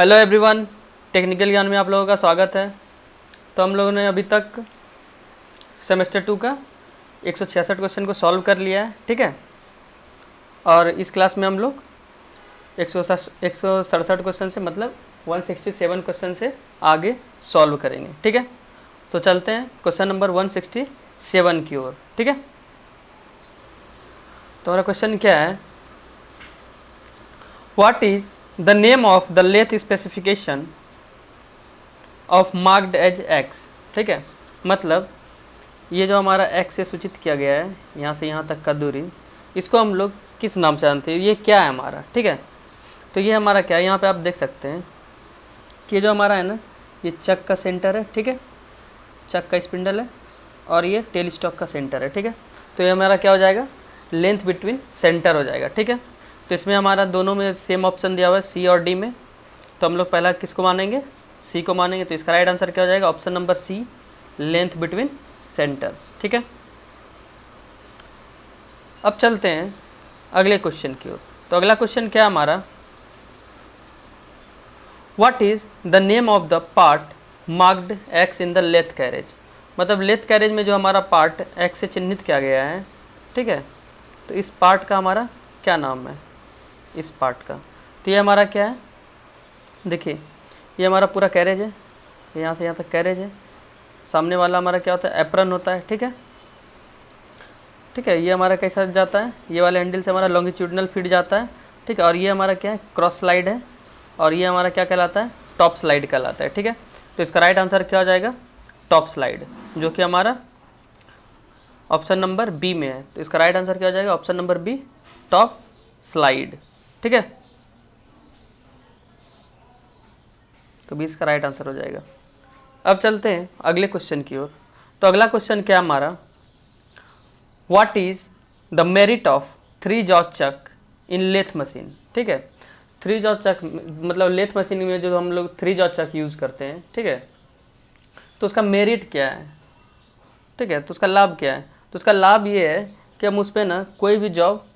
Hello everyone, technical ज्ञान में आप लोगों का स्वागत है। तो हम लोगों ने अभी तक सेमेस्टर 2 का 166 क्वेश्चन को सॉल्व कर लिया है, ठीक है। और इस क्लास में हम लोग 167 क्वेश्चन से मतलब 167 क्वेश्चन से आगे सॉल्व करेंगे, ठीक है। तो चलते हैं क्वेश्चन नंबर 167 की ओर, ठीक है। तो हमारा क्वेश्चन क्या है, what is the name of the lathe specification of marked as X, ठीक है। मतलब ये जो हमारा एक्स से सूचित किया गया है, यहाँ से यहाँ तक का दूरी, इसको हम लोग किस नाम से जानते हैं, ये क्या है हमारा, ठीक है। तो ये हमारा क्या है, यहाँ पे आप देख सकते हैं कि ये जो हमारा है ना, ये चक का सेंटर है, ठीक है। चक का स्पिंडल है और ये टेल स्टॉक का सेंटर है, ठीक है। तो ये हमारा क्या हो जाएगा, लेंथ बिटवीन सेंटर हो जाएगा, ठीक है। तो इसमें हमारा दोनों में सेम ऑप्शन दिया हुआ है, सी और डी में। तो हम लोग पहला किसको मानेंगे, सी को मानेंगे। तो इसका राइट आंसर क्या हो जाएगा, option number C, length between centres, ठीक है। अब चलते हैं अगले क्वेश्चन की ओर। तो अगला क्वेश्चन क्या है हमारा, what is the name of the part marked X in the lathe carriage. मतलब लेथ कैरेज में जो हमारा पार्ट एक्स से चिन्हित किया गया है, ठीक है। तो इस पार्ट का हमारा क्या नाम है, इस पार्ट का। तो ये हमारा क्या है, देखिए ये हमारा पूरा कैरेज है, यहाँ से यहाँ तक कैरेज है। सामने वाला हमारा क्या होता है, एप्रन होता है, ठीक है। ठीक है, ये हमारा कैसा जाता है, ये वाले हैंडल से हमारा लॉन्गिट्यूडनल फीड जाता है, ठीक है। और ये हमारा क्या है, क्रॉस स्लाइड है। और ये हमारा क्या कहलाता है, टॉप स्लाइड कहलाता है, ठीक है। तो इसका राइट आंसर क्या हो जाएगा, टॉप स्लाइड, जो कि हमारा ऑप्शन नंबर बी में है। तो इसका राइट आंसर क्या हो जाएगा, option number B, top slide, ठीक है। तो बी इसका राइट आंसर हो जाएगा। अब चलते हैं अगले क्वेश्चन की ओर। तो अगला क्वेश्चन क्या हमारा, what is the merit of 3 jaw chuck in lathe machine, ठीक है। 3 जॉ चक मतलब लेथ मशीन में जो हम लोग 3 जॉ चक यूज़ करते हैं, ठीक है। तो उसका मेरिट क्या है, ठीक है। तो उसका लाभ क्या है, तो उसका लाभ ये है कि हम उस पर ना कोई भी जॉब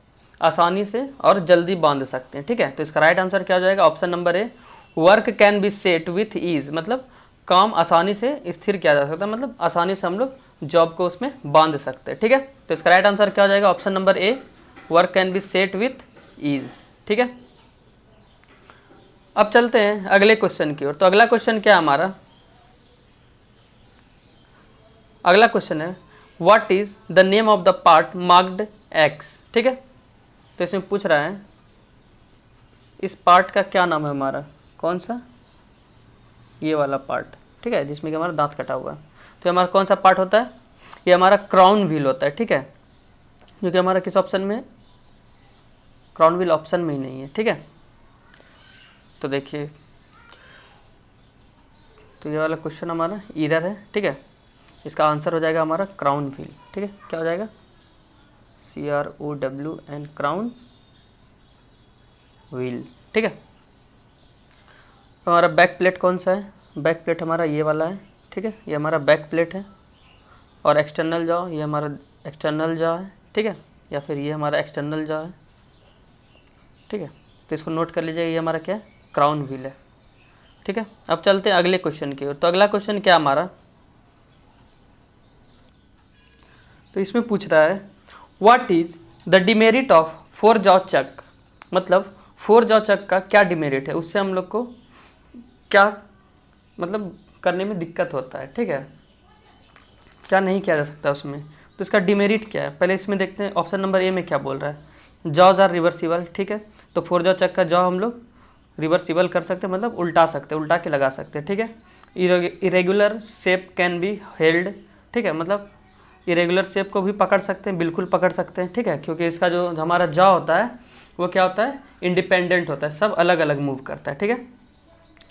आसानी से और जल्दी बांध सकते हैं, ठीक है। तो इसका राइट आंसर क्या हो जाएगा, option number A, work can be set with ease. मतलब काम आसानी से स्थिर किया जा सकता है, मतलब आसानी से हम लोग जॉब को उसमें बांध सकते हैं, ठीक है। तो इसका राइट आंसर क्या हो जाएगा, option number A, work can be set with ease, ठीक है। अब चलते हैं अगले क्वेश्चन की ओर। तो अगला क्वेश्चन क्या है हमारा, अगला क्वेश्चन है, what is the name of the part marked x, ठीक है। तो इसमें पूछ रहा है इस पार्ट का क्या नाम है हमारा, कौन सा, ये वाला पार्ट, ठीक है, जिसमें कि हमारा दांत कटा हुआ है। तो हमारा कौन सा पार्ट होता है, ये हमारा क्राउन व्हील होता है, ठीक है। जो कि हमारा किस ऑप्शन में, क्राउन व्हील ऑप्शन में ही नहीं है, ठीक है। तो देखिए, तो ये वाला क्वेश्चन हमारा एरर है, ठीक है। इसका आंसर हो जाएगा हमारा क्राउन व्हील, ठीक है। क्या हो जाएगा, CROWN, क्राउन व्हील, ठीक है। तो हमारा बैक प्लेट कौन सा है, बैक प्लेट हमारा ये वाला है, ठीक है। ये हमारा बैक प्लेट है। और एक्सटर्नल जॉ, ये हमारा एक्सटर्नल जॉ है, ठीक है। या फिर ये हमारा एक्सटर्नल जॉ है, ठीक है। तो इसको नोट कर लीजिए, ये हमारा क्या है, क्राउन व्हील है, ठीक है। अब चलते हैं अगले क्वेश्चन की ओर। तो अगला क्वेश्चन क्या हमारा, तो इसमें पूछ रहा है, what is the demerit of 4 jaw chuck. मतलब 4 जॉ चक का क्या डिमेरिट है, उससे हम लोग को क्या मतलब करने में दिक्कत होता है, ठीक है, क्या नहीं किया जा सकता उसमें। तो इसका डिमेरिट क्या है, पहले इसमें देखते हैं ऑप्शन नंबर ए में क्या बोल रहा है, जॉज आर रिवर्सिबल, ठीक है। तो 4 जॉ चक का जॉ हम लोग रिवर्सिबल कर सकते हैं, मतलब उल्टा सकते हैं, उल्टा के लगा सकते हैं, ठीक है। Irregular shape can be held, ठीक है। मतलब इरेगुलर शेप को भी पकड़ सकते हैं, बिल्कुल पकड़ सकते हैं, ठीक है। क्योंकि इसका जो हमारा जॉ होता है वो क्या होता है, इंडिपेंडेंट होता है, सब अलग अलग मूव करता है, ठीक है।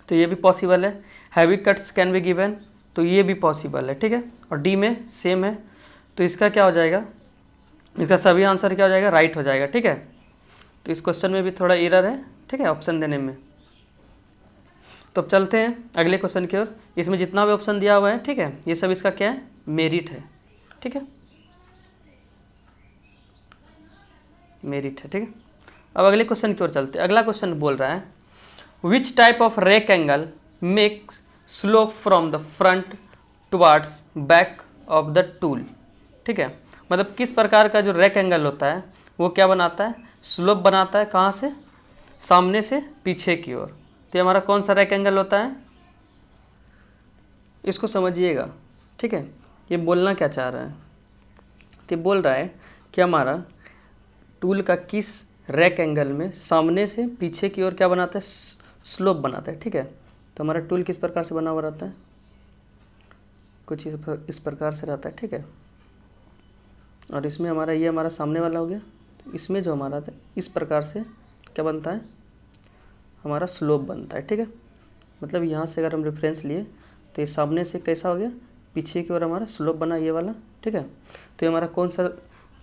तो ये भी पॉसिबल है। Heavy cuts can be given, तो ये भी पॉसिबल है, ठीक है। और डी में सेम है। तो इसका क्या हो जाएगा, इसका सभी आंसर क्या हो जाएगा, राइट हो जाएगा, ठीक है। तो इस क्वेश्चन में भी थोड़ा एरर है, ठीक है, ऑप्शन देने में। तो अब चलते हैं अगले क्वेश्चन की ओर। इसमें जितना भी ऑप्शन दिया हुआ है, ठीक है, ये सब इसका क्या है, मेरिट है, ठीक है, मेरिट है, ठीक है। अब अगले क्वेश्चन की ओर चलते हैं। अगला क्वेश्चन बोल रहा है, which type of rake angle makes slope from the front towards back of the tool. ठीक है, मतलब किस प्रकार का जो रेक एंगल होता है वो क्या बनाता है, स्लोप बनाता है, कहाँ से, सामने से पीछे की ओर। तो ये हमारा कौन सा रेक एंगल होता है, इसको समझिएगा। ठीक है, ये बोलना क्या चाह रहा है, तो बोल रहा है कि हमारा टूल का किस रेक एंगल में सामने से पीछे की ओर क्या बनाता है, स्लोप बनाता है। ठीक है, तो हमारा टूल किस प्रकार से बना हुआ रहता है, कुछ इस प्रकार से रहता है। ठीक है, और इसमें हमारा ये हमारा सामने वाला हो गया, इसमें जो हमारा था इस प्रकार से क्या बनता है, हमारा स्लोप बनता है। ठीक है, मतलब यहाँ से अगर हम रेफरेंस लिए तो ये सामने से कैसा हो गया, पीछे की ओर हमारा स्लोप बना ये वाला। ठीक है, तो ये हमारा कौन सा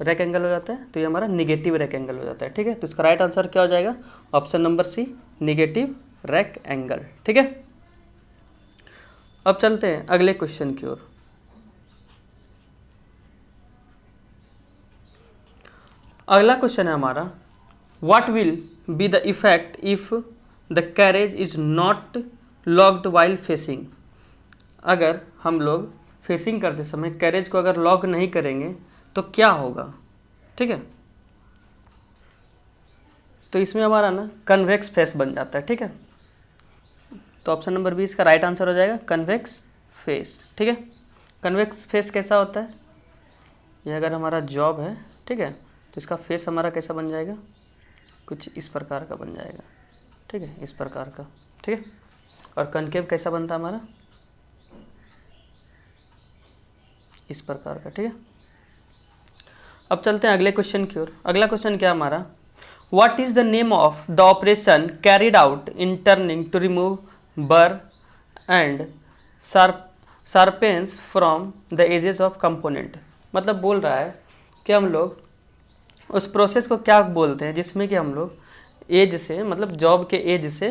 रेक एंगल हो जाता है, तो ये हमारा निगेटिव रेक एंगल हो जाता है। ठीक है, तो इसका राइट आंसर क्या हो जाएगा, option number C, negative rake angle. ठीक है, अब चलते हैं अगले क्वेश्चन की ओर। अगला क्वेश्चन है हमारा, what will be the effect if the carriage is not locked while facing. अगर हम लोग फेसिंग करते समय कैरेज को अगर लॉक नहीं करेंगे तो क्या होगा। ठीक है, तो इसमें हमारा ना कन्वेक्स फेस बन जाता है। ठीक है, तो ऑप्शन नंबर 20 का राइट आंसर हो जाएगा कन्वेक्स फेस। ठीक है, कन्वेक्स फेस कैसा होता है, ये अगर हमारा जॉब है, ठीक है, तो इसका फेस हमारा कैसा बन जाएगा, कुछ इस प्रकार का बन जाएगा। ठीक है, इस प्रकार का। ठीक है, और कनकेव कैसा बनता है हमारा, इस प्रकार का। ठीक है, अब चलते हैं अगले क्वेश्चन की ओर। अगला क्वेश्चन क्या हमारा, what is the name of the operation carried out in turning to remove burr and sharpness from the edges of component. मतलब बोल रहा है कि हम लोग उस प्रोसेस को क्या बोलते हैं जिसमें कि हम लोग एज से, मतलब जॉब के एज से,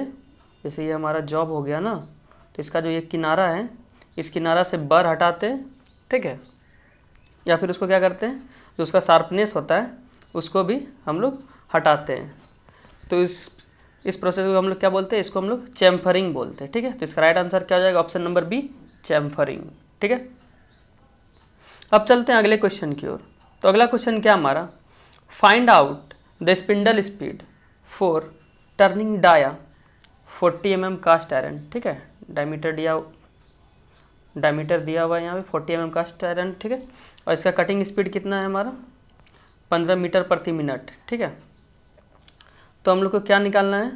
जैसे ये हमारा जॉब हो गया ना, तो इसका जो ये किनारा है, इस किनारा से बर हटाते हैं। ठीक है, या फिर उसको क्या करते हैं, जो उसका शार्पनेस होता है उसको भी हम लोग हटाते हैं। तो इस प्रोसेस को हम लोग क्या बोलते हैं, इसको हम लोग चैम्फरिंग बोलते हैं। ठीक है, तो इसका राइट आंसर क्या हो जाएगा, ऑप्शन नंबर बी, चैम्फरिंग। ठीक है, अब चलते हैं अगले क्वेश्चन की ओर। तो अगला क्वेश्चन क्या हमारा, find out the spindle speed for turning dia 40 mm cast iron. ठीक है, डायमीटर दिया हुआ है यहाँ पे 40 mm कास्ट आयरन। ठीक है, और इसका कटिंग स्पीड कितना है हमारा, 15 मीटर प्रति मिनट। ठीक है, तो हम लोग को क्या निकालना है,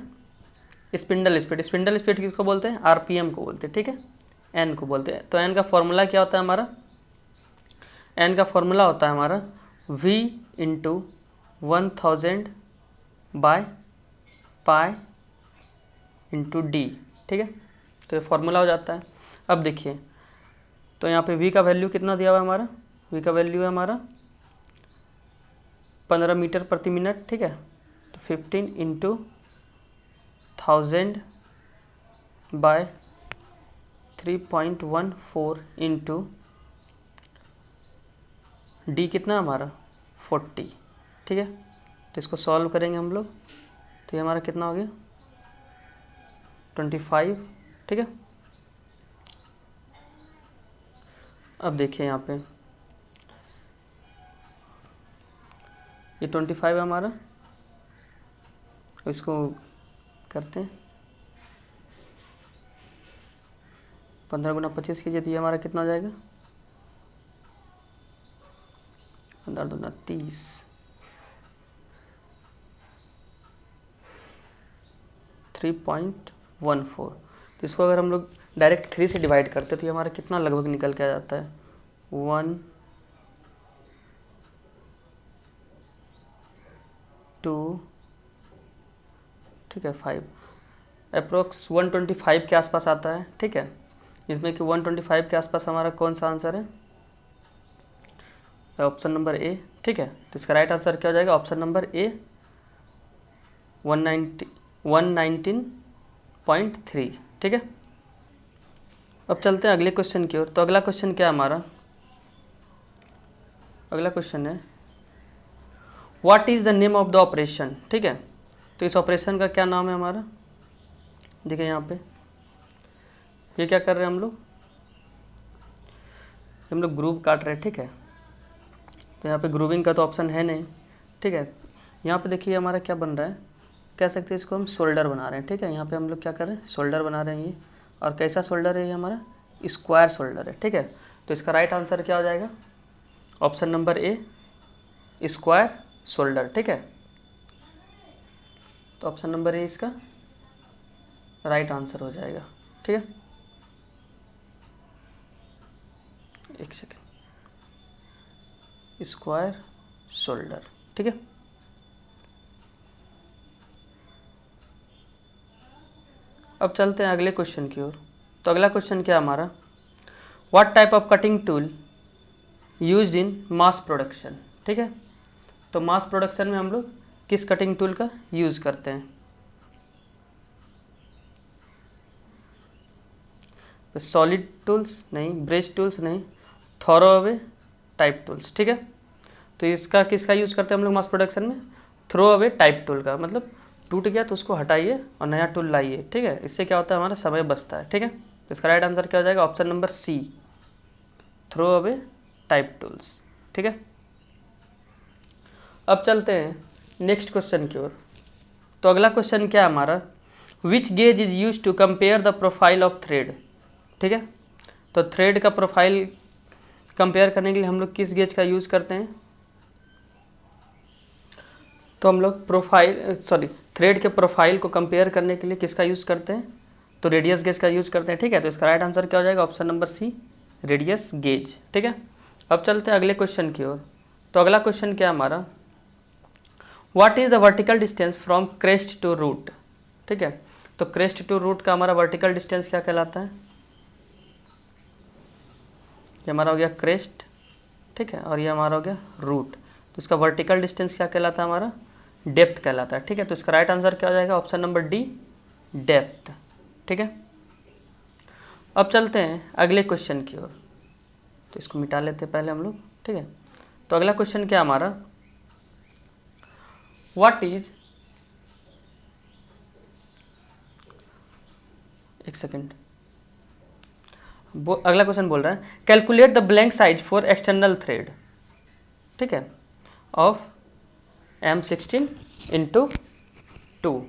स्पिंडल स्पीड। स्पिंडल स्पीड किसको बोलते हैं, आरपीएम को बोलते हैं। ठीक है, एन को बोलते हैं। तो एन का फॉर्मूला क्या होता है हमारा, एन का फॉर्मूला होता है हमारा v into 1000 by pi into D. ठीक है, तो ये फॉर्मूला हो जाता है। अब देखिए, तो यहाँ पे v का वैल्यू कितना दिया हुआ है हमारा, v का वैल्यू है हमारा 15 मीटर प्रति मिनट। ठीक है, तो 15 इंटू 1000 बाय 3.14 इंटू डी कितना हमारा 40। ठीक है, तो इसको सॉल्व करेंगे हम लोग, तो ये हमारा कितना हो गया 25। ठीक है, अब देखिए यहाँ पे ये 25 है हमारा, इसको करते हैं 15 गुना 25 कीजिए, तो ये हमारा कितना हो जाएगा 15 दूना 30, 3.14। तो इसको अगर हम लोग डायरेक्ट 3 से डिवाइड करते तो ये हमारा कितना लगभग निकल के आ जाता है 1 2, ठीक है 5, अप्रोक्स 125 के आसपास आता है। ठीक है, इसमें कि 125 के आसपास हमारा कौन सा आंसर है, ऑप्शन नंबर ए। ठीक है, तो इसका राइट आंसर क्या हो जाएगा, ऑप्शन नंबर ए 119.3। ठीक है, अब चलते हैं अगले क्वेश्चन की ओर। तो अगला क्वेश्चन क्या है हमारा, अगला क्वेश्चन है what is the name of the operation. ठीक है, तो इस ऑपरेशन का क्या नाम है हमारा, देखिए यहाँ पे ये क्या कर रहे हैं हम लोग ग्रुप काट रहे हैं, ठीक है। तो यहाँ पे ग्रुपिंग का तो ऑप्शन है नहीं, ठीक है। यहाँ पे देखिए हमारा क्या बन रहा है, कह सकते हैं इसको हम शोल्डर बना रहे हैं, ठीक है। यहाँ पे हम लोग क्या कर रहे हैं, शोल्डर बना रहे हैं ये, और कैसा शोल्डर है ये हमारा, स्क्वायर शोल्डर है, ठीक है। तो इसका राइट आंसर क्या हो जाएगा, ऑप्शन नंबर ए, स्क्वायर शोल्डर, ठीक है। तो ऑप्शन नंबर ए इसका राइट आंसर हो जाएगा, ठीक है। एक सेकेंड, स्क्वायर शोल्डर, ठीक है। अब चलते हैं अगले क्वेश्चन की ओर। तो अगला क्वेश्चन क्या है हमारा, what type of cutting tool used in mass production, ठीक है। तो मास प्रोडक्शन में हम लोग किस कटिंग टूल का यूज़ करते हैं, सॉलिड टूल्स नहीं, ब्रेस टूल्स नहीं, थॉरो अवे टाइप टूल्स, ठीक है। तो इसका किसका यूज़ करते हैं हम लोग मास प्रोडक्शन में, थ्रो अवे टाइप टूल का, मतलब टूट गया तो उसको हटाइए और नया टूल लाइए, ठीक है। इससे क्या होता है, हमारा समय बचता है, ठीक है। तो इसका राइट आंसर क्या हो जाएगा, option number C, throw away type tools, ठीक है। अब चलते हैं नेक्स्ट क्वेश्चन की ओर। तो अगला क्वेश्चन क्या है हमारा, which gauge is use to compare the profile of thread, ठीक है। तो थ्रेड का प्रोफाइल कंपेयर करने के लिए हम लोग किस गेज का यूज़ करते हैं, तो हम लोग थ्रेड के प्रोफाइल को कंपेयर करने के लिए किसका यूज़ करते हैं, तो रेडियस गेज का यूज़ करते हैं, ठीक है। तो इसका राइट आंसर क्या हो जाएगा, option number C, radius gauge, ठीक है। अब चलते हैं अगले क्वेश्चन की ओर। तो अगला क्वेश्चन क्या है हमारा, what is the vertical distance from crest to root, ठीक है। तो क्रेस्ट टू रूट का हमारा वर्टिकल डिस्टेंस क्या कहलाता है, ये हमारा हो गया क्रेस्ट, ठीक है, और ये हमारा हो गया रूट। तो इसका वर्टिकल डिस्टेंस क्या कहलाता है, हमारा डेप्थ कहलाता है, ठीक है। तो इसका राइट आंसर क्या हो जाएगा, ऑप्शन नंबर डी, डेप्थ, ठीक है। अब चलते हैं अगले क्वेश्चन की ओर। तो इसको मिटा लेते हैं पहले हम लोग, ठीक है। तो अगला क्वेश्चन क्या हमारा, व्हाट इज, एक सेकेंड, अगला क्वेश्चन बोल रहा है calculate the blank size for external thread, ठीक है, ऑफ M16 इंटू 2।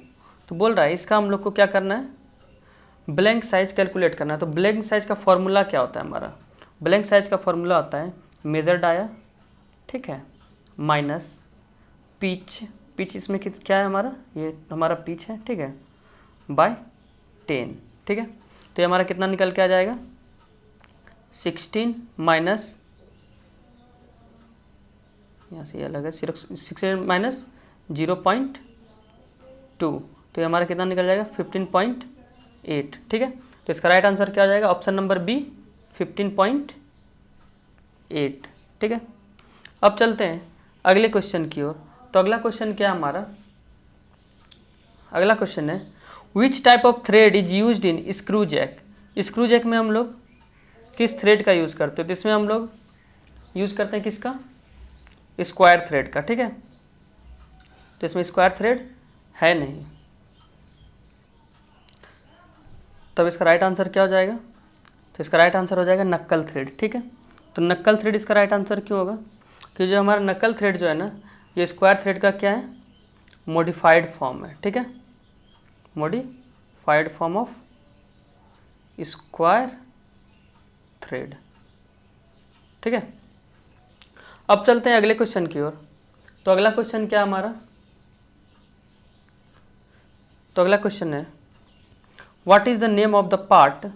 तो बोल रहा है इसका हम लोग को क्या करना है, ब्लैंक साइज कैलकुलेट करना है। तो ब्लैंक साइज का फॉर्मूला क्या होता है हमारा, ब्लैंक साइज का फॉर्मूला होता है मेजर डाया, ठीक है, माइनस पिच, पिच इसमें क्या है हमारा, ये हमारा पिच है, ठीक है, बाय 10, ठीक है। तो ये हमारा कितना निकल के आ जाएगा, 16 माइनस, यहाँ से ये अलग है, 16 माइनस 0.2, तो ये हमारा कितना निकल जाएगा, 15.8, ठीक है। तो इसका राइट आंसर क्या हो जाएगा, ऑप्शन नंबर बी, 15.8, ठीक है। अब चलते हैं अगले क्वेश्चन की ओर। तो अगला क्वेश्चन क्या है हमारा, अगला क्वेश्चन है which type of thread is used in screw jack. Screw jack में हम लोग किस थ्रेड का यूज़ करते हैं, तो इसमें हम लोग यूज़ करते हैं किसका, स्क्वायर थ्रेड का, ठीक है। तो इसमें स्क्वायर थ्रेड है नहीं, तब इसका राइट आंसर क्या हो जाएगा, तो इसका राइट आंसर हो जाएगा नक्कल थ्रेड, ठीक है। तो नक्कल थ्रेड इसका राइट आंसर क्यों होगा, कि जो हमारा नक्कल थ्रेड जो है ना, ये स्क्वायर थ्रेड का क्या है, मॉडिफाइड फॉर्म है, ठीक है, modified form of square thread, ठीक है। अब चलते हैं अगले क्वेश्चन की ओर। तो अगला क्वेश्चन क्या हमारा, तो अगला क्वेश्चन है what is the name of the part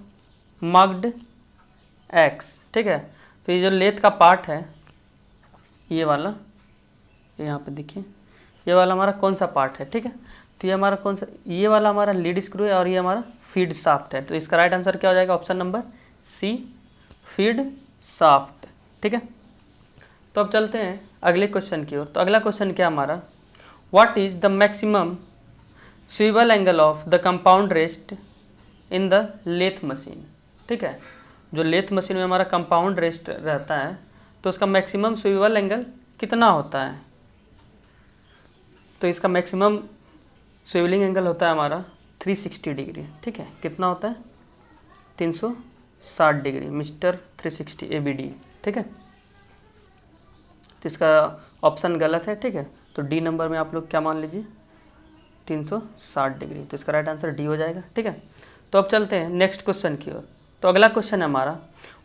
marked x, ठीक है। तो ये जो लेथ का पार्ट है, ये वाला, यहाँ पे देखिए, ये वाला हमारा कौन सा पार्ट है, ठीक है। तो ये हमारा कौन सा, ये वाला हमारा लीड स्क्रू है और ये हमारा फीड शाफ्ट है। तो इसका राइट आंसर क्या हो जाएगा, option number C, feed shaft, ठीक है। तो अब चलते हैं अगले क्वेश्चन की ओर। तो अगला क्वेश्चन क्या हमारा, what is the maximum swivel angle of the compound rest in the lathe machine, ठीक है। जो लेथ मशीन में हमारा कंपाउंड रेस्ट रहता है, तो उसका मैक्सिमम स्विवल एंगल कितना होता है। तो इसका मैक्सिमम स्विवलिंग एंगल होता है हमारा 360 डिग्री, ठीक है। कितना होता है 360 डिग्री, मिस्टर 360 ABD, ठीक है। तो इसका ऑप्शन गलत है, ठीक है। तो डी नंबर में आप लोग क्या मान लीजिए 360 डिग्री, तो इसका राइट आंसर डी हो जाएगा, ठीक है। तो अब चलते हैं नेक्स्ट क्वेश्चन की ओर। तो अगला क्वेश्चन है हमारा,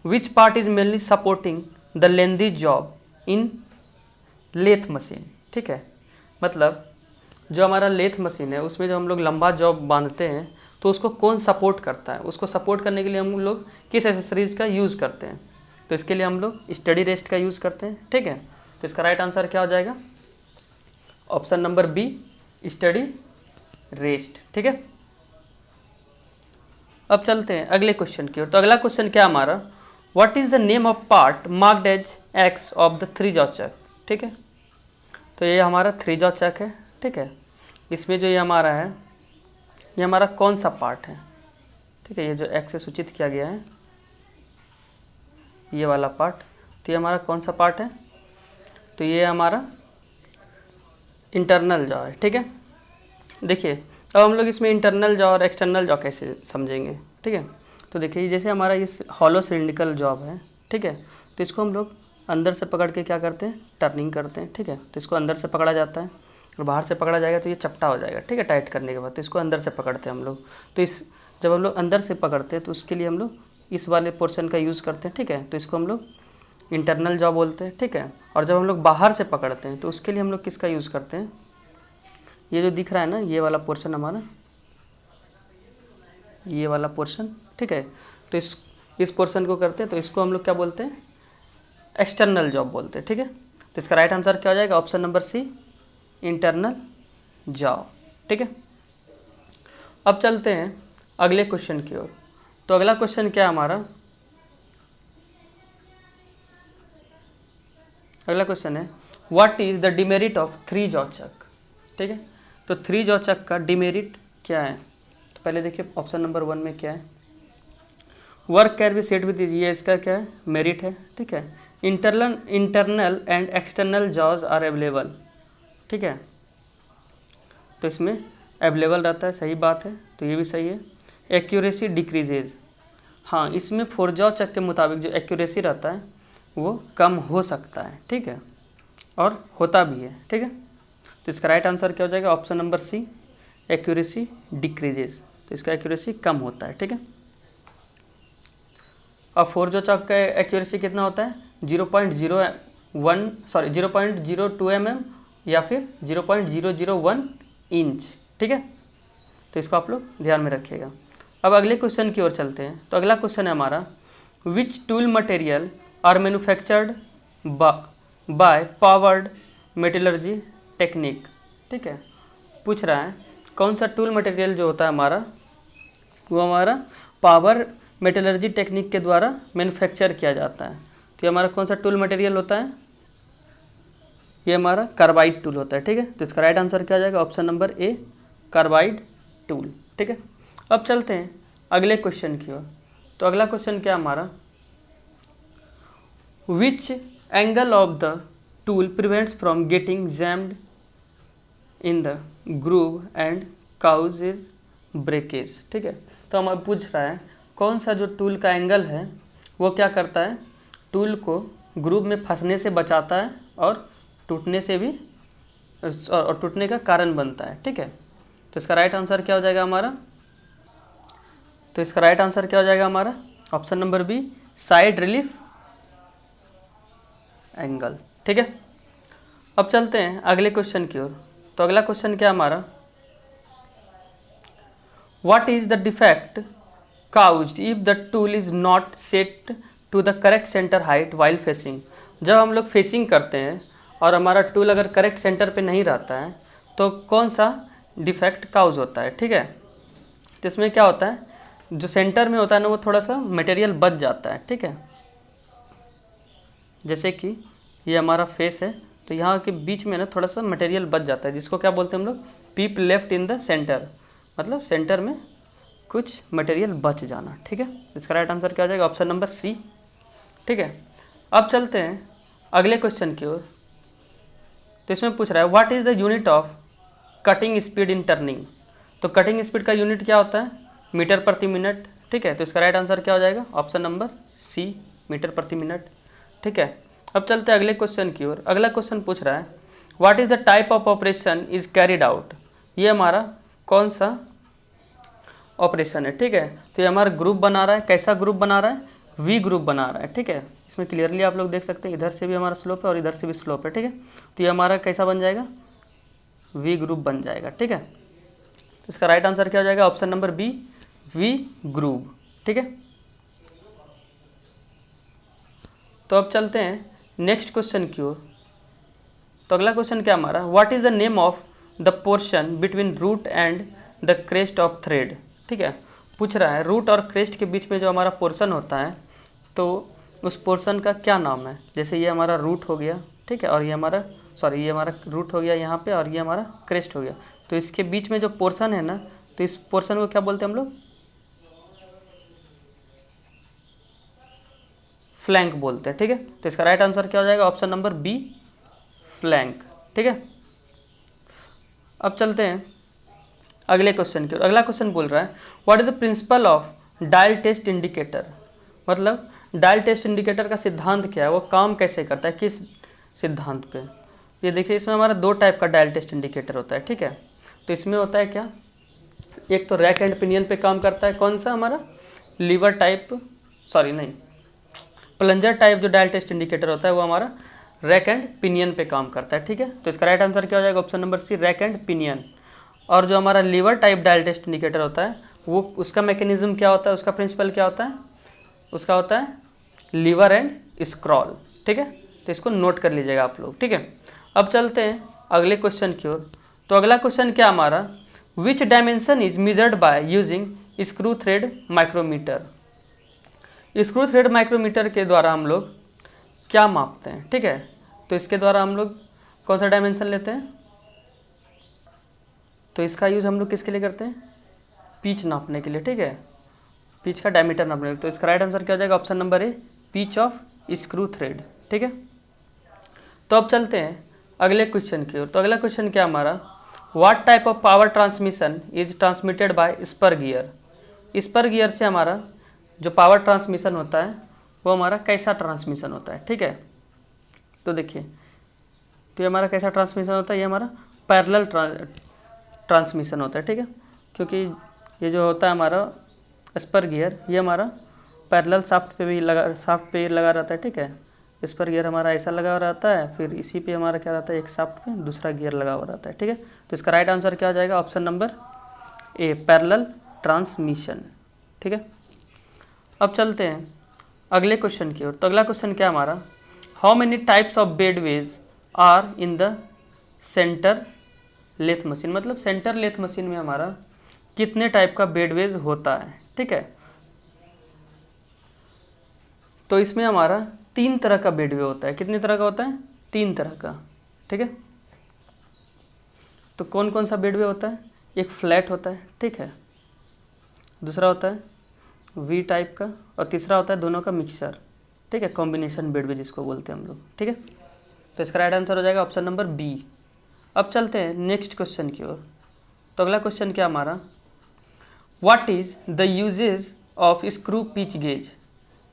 which part is mainly supporting the lengthy job in lathe machine, ठीक है। मतलब जो हमारा लेथ मशीन है उसमें जो हम लोग लंबा जॉब बांधते हैं तो उसको कौन सपोर्ट करता है, उसको सपोर्ट करने के लिए हम लोग किस एसेसरीज का यूज़ करते हैं। तो इसके लिए हम लोग स्टडी रेस्ट का यूज़ करते हैं, ठीक है। तो इसका राइट आंसर क्या हो जाएगा, option number B, steady rest, ठीक है। अब चलते हैं अगले क्वेश्चन की ओर। तो अगला क्वेश्चन क्या हमारा, what is the name of part marked as x of the three jaw chuck, ठीक है। तो ये हमारा थ्री जॉ चक है, ठीक है। इसमें जो ये हमारा है ये हमारा कौन सा पार्ट है, ठीक है। ये जो एक्स से सूचित किया गया है ये वाला पार्ट, तो ये हमारा कौन सा पार्ट है, तो ये हमारा इंटरनल जॉ है, ठीक है। देखिए अब हम लोग इसमें इंटरनल जॉ और एक्सटर्नल जॉ कैसे समझेंगे, ठीक है। तो देखिए जैसे हमारा ये हॉलो सिलिंड्रिकल जॉब है, ठीक है। तो इसको हम लोग अंदर से पकड़ के क्या करते हैं, टर्निंग करते हैं, ठीक है। तो इसको अंदर से पकड़ा जाता है और बाहर से पकड़ा जाएगा तो ये चपटा हो जाएगा, ठीक है। टाइट करने के बाद तो इसको अंदर से पकड़ते हैं हम लोग। तो इस जब हम लोग अंदर से पकड़ते हैं तो उसके लिए हम लोग इस वाले पोर्शन का यूज़ करते हैं, ठीक है। तो इसको हम लोग इंटरनल जॉ बोलते हैं, ठीक है। और जब हम लोग बाहर से पकड़ते हैं तो उसके लिए हम लोग किसका यूज़ करते हैं, ये जो दिख रहा है ना ये वाला पोर्शन हमारा, ये वाला पोर्शन, ठीक है। तो इस पोर्शन को करते हैं तो इसको हम लोग क्या बोलते हैं, एक्सटर्नल जॉब बोलते हैं, ठीक है। तो इसका राइट आंसर क्या हो जाएगा, option number C, internal job, ठीक है। अब चलते हैं अगले क्वेश्चन की ओर। तो अगला क्वेश्चन क्या है हमारा, अगला क्वेश्चन है what is the demerit of three jaw chuck, ठीक है। तो थ्री जॉ चक का डिमेरिट क्या है, तो पहले देखिए ऑप्शन नंबर 1 में क्या है, work can be set with ease, ये इसका क्या है, मेरिट है, ठीक है। Internal and external jaws are available, ठीक है। तो इसमें अवेलेबल रहता है, सही बात है, तो ये भी सही है। एक्यूरेसी डिक्रीजेज, हाँ इसमें फोर जॉ चक के मुताबिक जो एक्यूरेसी रहता है वो कम हो सकता है, ठीक है, और होता भी है, ठीक है। तो इसका राइट आंसर क्या हो जाएगा, option number C, accuracy decreases. तो इसका एक्यूरेसी कम होता है, ठीक है। अब फोर जॉ चक का एक्यूरेसी कितना होता है, 0.02 mm या फिर 0.001 इंच, ठीक है। तो इसको आप लोग ध्यान में रखिएगा। अब अगले क्वेश्चन की ओर चलते हैं। तो अगला क्वेश्चन है हमारा, which tool material are manufactured by powdered metallurgy technique, ठीक है। पूछ रहा है कौन सा टूल मटेरियल जो होता है हमारा वो हमारा पावर मेटलर्जी टेक्निक के द्वारा मैन्युफैक्चर किया जाता है। तो ये हमारा कौन सा टूल मटेरियल होता है, ये हमारा कार्बाइड टूल होता है, ठीक है। तो इसका राइट आंसर क्या आ जाएगा, ऑप्शन नंबर ए, कार्बाइड टूल, ठीक है। अब चलते हैं अगले क्वेश्चन की ओर। तो अगला क्वेश्चन क्या हमारा, which angle of the tool prevents from getting jammed in the groove and causes breakage, ठीक है। तो हमें पूछ रहा है कौन सा जो टूल का एंगल है वो क्या करता है, टूल को ग्रूव में फंसने से बचाता है और टूटने से भी और टूटने का कारण बनता है, ठीक है। तो इसका राइट आंसर क्या हो जाएगा हमारा, तो इसका राइट आंसर क्या हो जाएगा हमारा, option number B, side relief angle, ठीक है। अब चलते हैं अगले क्वेश्चन की ओर। तो अगला क्वेश्चन क्या हमारा, what is the defect caused if the tool is not set to the correct center height while facing। जब हम लोग फेसिंग करते हैं और हमारा टूल अगर करेक्ट सेंटर पे नहीं रहता है तो कौन सा डिफेक्ट काउज होता है, ठीक है। तो इसमें क्या होता है, जो सेंटर में होता है ना वो थोड़ा सा मटेरियल बच जाता है, ठीक है। जैसे कि ये हमारा फेस है तो यहाँ के बीच में ना थोड़ा सा मटेरियल बच जाता है, जिसको क्या बोलते हैं हम लोग, पीप लेफ्ट इन द सेंटर, मतलब सेंटर में कुछ मटेरियल बच जाना, ठीक है। इसका राइट आंसर क्या हो जाएगा, ऑप्शन नंबर सी, ठीक है। अब चलते हैं अगले क्वेश्चन की ओर। तो इसमें पूछ रहा है what is the unit of cutting speed in turning. तो कटिंग स्पीड का यूनिट क्या होता है? मीटर प्रति मिनट। ठीक है, तो इसका राइट आंसर क्या हो जाएगा? ऑप्शन नंबर सी, मीटर प्रति मिनट। ठीक है, अब चलते हैं अगले क्वेश्चन की ओर। अगला क्वेश्चन पूछ रहा है what is the type of operation is carried out. ये हमारा कौन सा ऑपरेशन है? ठीक है, तो ये हमारा ग्रुप बना रहा है। कैसा ग्रुप बना रहा है? वी ग्रुप बना रहा है। ठीक है, इसमें क्लियरली आप लोग देख सकते हैं इधर से भी हमारा स्लोप है और इधर से भी स्लोप है। ठीक है, तो ये हमारा कैसा बन जाएगा? वी ग्रुप बन जाएगा। ठीक है, तो इसका राइट आंसर क्या हो जाएगा? Option number B, V group. ठीक है, तो अब चलते हैं नेक्स्ट क्वेश्चन की ओर। तो अगला क्वेश्चन क्या हमारा? What is the name of the portion between root and the crest of thread. ठीक है, पूछ रहा है रूट और क्रेस्ट के बीच में जो हमारा पोर्शन होता है तो उस पोर्शन का क्या नाम है? जैसे ये हमारा रूट हो गया, ठीक है, और ये हमारा ये हमारा रूट हो गया यहाँ पे और ये हमारा क्रेस्ट हो गया। तो इसके बीच में जो पोर्शन है ना, तो इस पोर्शन को क्या बोलते हैं हम लोग? फ्लैंक बोलते हैं। ठीक है, तो इसका राइट आंसर क्या हो जाएगा? Option number B, flank. ठीक है, अब चलते हैं अगले क्वेश्चन की ओर। अगला क्वेश्चन बोल रहा है what is the principle of dial test indicator. मतलब डायल टेस्ट इंडिकेटर का सिद्धांत क्या है, वो काम कैसे करता है, किस सिद्धांत पे? ये देखिए, इसमें हमारा दो टाइप का डायल टेस्ट इंडिकेटर होता है। ठीक है, तो इसमें होता है क्या? एक तो रैक एंड पिनियन पे काम करता है। कौन सा? हमारा लीवर टाइप, प्लंजर टाइप जो डायल टेस्ट इंडिकेटर होता है वो हमारा रैक एंड पिनियन पे काम करता है। ठीक है, तो इसका राइट आंसर क्या हो जाएगा? Option number C, rack and pinion. और जो हमारा lever type dial test indicator होता है वो उसका मैकेनिज्म क्या होता है, उसका प्रिंसिपल क्या होता है? उसका होता है लीवर एंड स्क्रॉल। ठीक है, तो इसको नोट कर लीजिएगा आप लोग। ठीक है, अब चलते हैं अगले क्वेश्चन की ओर। तो अगला क्वेश्चन क्या हमारा? Which dimension is measured by using screw thread micrometer. Screw thread micrometer के द्वारा हम लोग क्या मापते हैं? ठीक है, तो इसके द्वारा हम लोग कौन सा डायमेंशन लेते हैं? तो इसका यूज़ हम लोग किसके लिए करते हैं? पिच नापने के लिए। ठीक है, पिच का डायमीटर नापने के लिए। तो इसका राइट आंसर क्या हो जाएगा? Option number A, pitch of screw thread. ठीक है, तो अब चलते हैं अगले क्वेश्चन की ओर। तो अगला क्वेश्चन क्या हमारा? What type of power transmission is transmitted by spur gear. Spur gear से हमारा जो पावर ट्रांसमिशन होता है वो हमारा कैसा ट्रांसमिशन होता है? ठीक है, तो देखिए, तो ये हमारा कैसा ट्रांसमिशन होता है? ये हमारा पैरेलल ट्रांसमिशन होता है। ठीक है, क्योंकि ये जो होता है हमारा स्पर गियर, ये हमारा पैरेलल शाफ्ट पे लगा रहता है। ठीक है, स्पर गियर हमारा ऐसा लगा हुआ रहता है, फिर इसी पे हमारा क्या रहता है? एक शाफ्ट पे दूसरा गियर लगा हुआ रहता है। ठीक है, तो इसका राइट आंसर क्या हो जाएगा? ऑप्शन नंबर ए, पैरेलल ट्रांसमिशन। ठीक है, अब चलते हैं अगले क्वेश्चन की ओर। तो अगला क्वेश्चन क्या हमारा? How many types of bedways are in the centre lathe machine. मतलब सेंटर लेथ मशीन में हमारा कितने टाइप का बेडवेज होता है? ठीक है, तो इसमें हमारा 3 तरह का बेडवे होता है। कितने तरह का होता है? 3 तरह का। ठीक है, तो कौन कौन सा बेडवे होता है? एक फ्लैट होता है, ठीक है, दूसरा होता है वी टाइप का, और तीसरा होता है दोनों का मिक्सर। ठीक है, कॉम्बिनेशन बेडवे जिसको बोलते हैं हम लोग। ठीक है, तो इसका राइट आंसर हो जाएगा ऑप्शन नंबर बी। अब चलते हैं नेक्स्ट क्वेश्चन की ओर। तो अगला क्वेश्चन क्या हमारा? What is the usages of screw pitch gauge.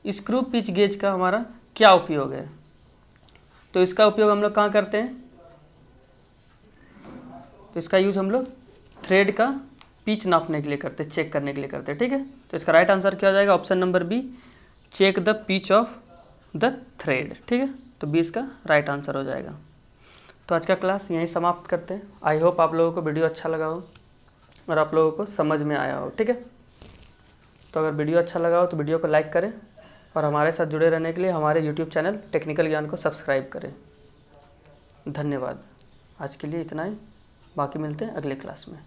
Screw pitch gauge का हमारा क्या उपयोग है? तो इसका उपयोग हम लोग कहाँ करते हैं? तो इसका यूज हम लोग थ्रेड का पिच नापने के लिए करते हैं, चेक करने के लिए करते हैं। ठीक है, तो इसका राइट आंसर क्या हो जाएगा? Option number B, check the pitch of the thread. ठीक है, तो बी इसका राइट आंसर हो जाएगा। तो आज का क्लास यहीं समाप्त करते हैं। आई होप आप लोगों को वीडियो अच्छा लगा हो और आप लोगों को समझ में आया हो। ठीक है, तो अगर वीडियो अच्छा लगा हो तो वीडियो को लाइक करें और हमारे साथ जुड़े रहने के लिए हमारे यूट्यूब चैनल टेक्निकल ज्ञान को सब्सक्राइब करें। धन्यवाद। आज के लिए इतना ही, बाकी मिलते हैं अगले क्लास में।